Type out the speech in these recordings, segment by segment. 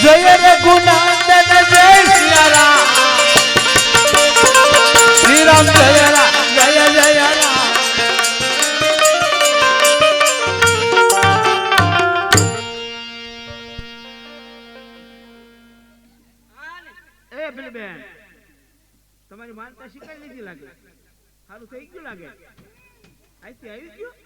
જય રઘુનાથન જય સિયારામ શ્રી રામ જય રામ જય જય રામ એ બિલબેન તમારી માનતા શીખાઈ લીધી લાગે સારું થઈ ગયું લાગે અહીંથી આવી ગયું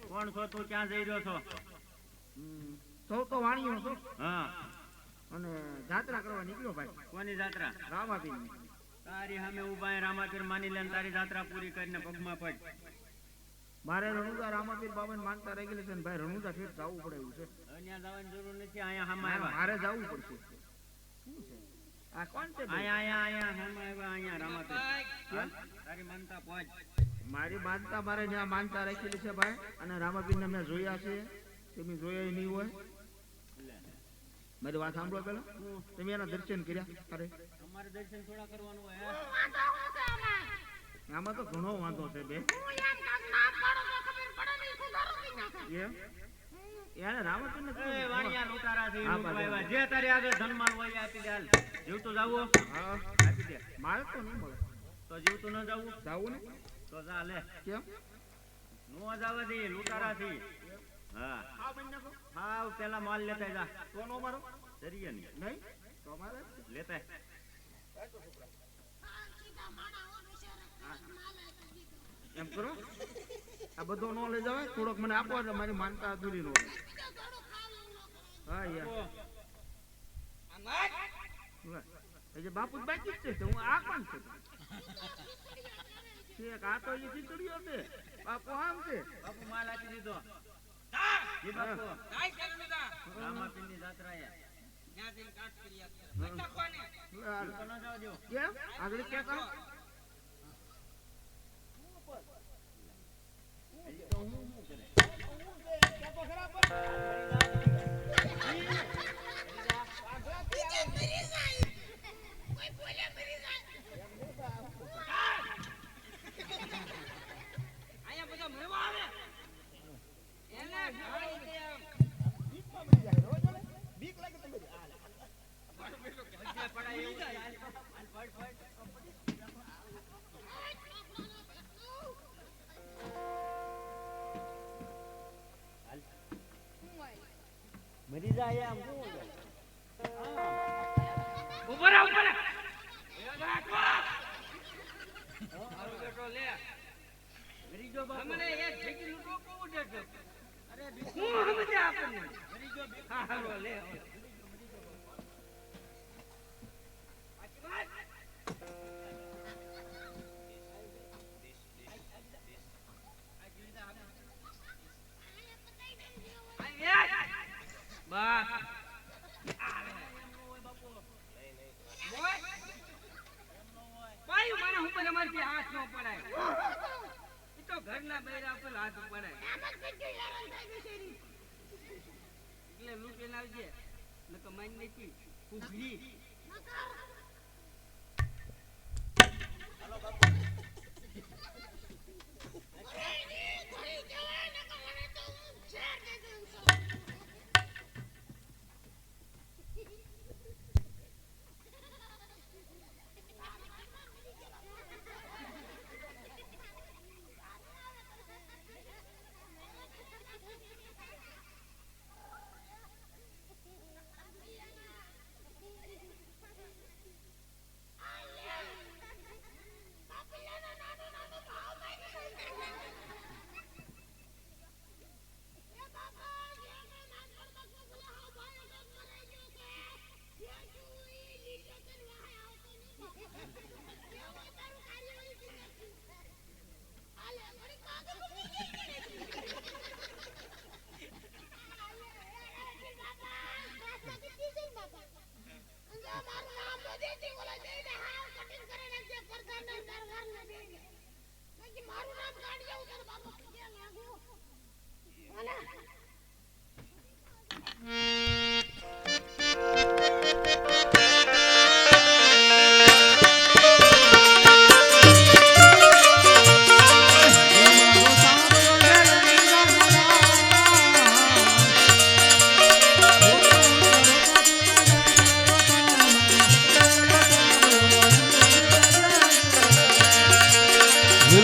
કોણ છો તું ક્યાં જઈ રહ્યો છો તો વાણીઓ છો હા અને જાત્રા કરવા નીકળ્યો ભાઈ કોની જાત્રા રામાપીર તારી સામે ઉભા રામાપીર માની લે તારી જાત્રા પૂરી કરીને પગમાં પડ મારે રણુદા રામાપીર બાબાને માનતા રહી ગયેલી છે ને ભાઈ રણુદા ઠેઠ જવું પડે એવું છે અહીંયા જવાની જરૂર નથી અહીંયા હામાં આવ્યા મારે જવું પડશે શું છે આ કોણ છે અહીંયા હામાં આવ્યા અહીંયા રામાપીર તારી માનતા પહોંચ મારી માનતા મારે જ્યાં માનતા રાખેલી છે ભાઈ અને રામાપીરને મેં જોયા છે તમે જોયા નહીં હોય મારી વાત સાંભળો પેલા તમે એના દર્શન કર્યા અરે અમારે દર્શન થોડા કરવાનું હોય આમાં તો ઘણો વાંધો છે બે યાર રામાપીરને વાણિયા લૂંટારા છે જે તારી આગળ ધનમાલ હોય આપી દે હાલ જીવતું જાવું આપી દે મારે તો નહીં મળે તો જીવતું ન જાવું જાવું ને તો જા લે કેમ નો જવા દે લૂંટારા થી હા હા પેલા માલ લેતા જા તો નો મારો જરીએ નહીં તો મારે લેતા એમ કરો આ બધો નો લઈ જવાય થોડોક મને આપો એટલે મારી માનતા અધૂરી નો હા યાર બાપુ બાકી જ છે હું આ કોણ છું આ તો એ ચીતડીઓ છે બાપુ આમ છે બાપુ માલ આપી દીધો રામાપીરની જાત્રા આગળ ક્યાં કરો મરી જાય આમ ઉપર ઉપર મરી જો બાપુ મને એક ઠેકી લૂટો કોણ છે અરે હું સમજે આપણને મરી જો હા હાલો લે ઘરના બૈરા પર હાથ પડાય એટલે લૂંટ લાવજે નકર માની નથી ઉભરી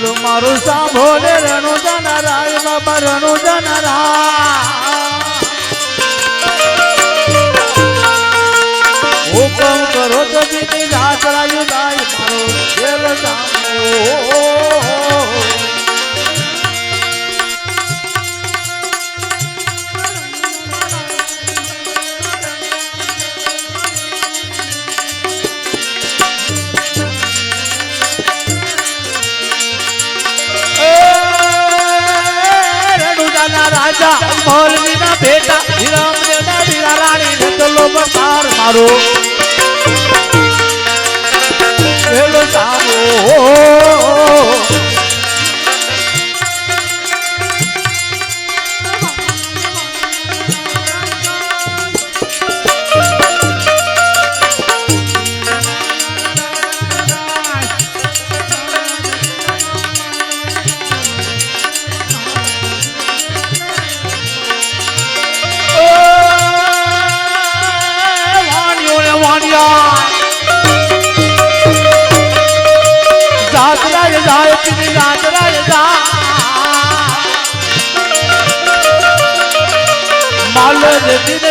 બોલો મારું સાંભળે રણુજન રાય બાબા રણુજન રાય હુકમ કરો તો બીજી રાત રાયુ દાય મારો દેવ સાંભળો રાજા મૌલવી ના બેટા હીરામ દેના હીરા રાણી ને તો લો બતાર મારો વેલો સામો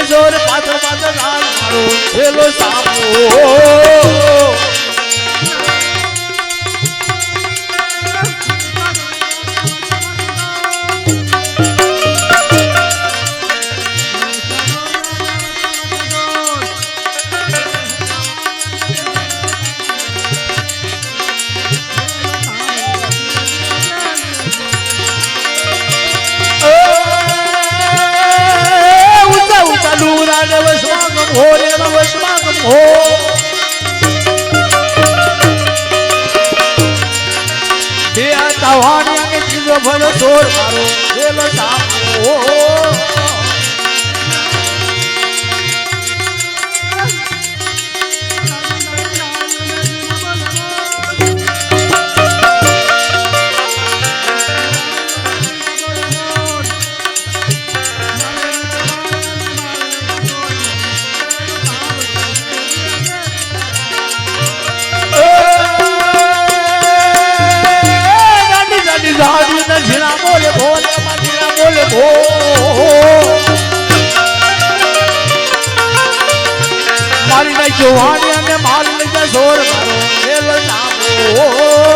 જોર પાછો પાછો મારો વેલો સામો ભલો સોર મારો વેલો સામો જીણા બોલે બોલે જીણા બોલે ભો મારી ના જોવાની અને માલ લઈ જોર મારો વેલો સામો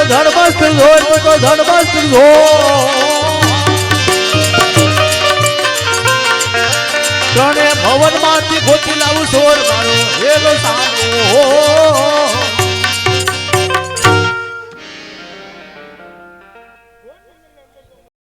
ધડબસ્ત જોર તો ધડબસ્ત ત્રણે ભવન માંથી ગોતી લાવું સોર મારો વેલો સામો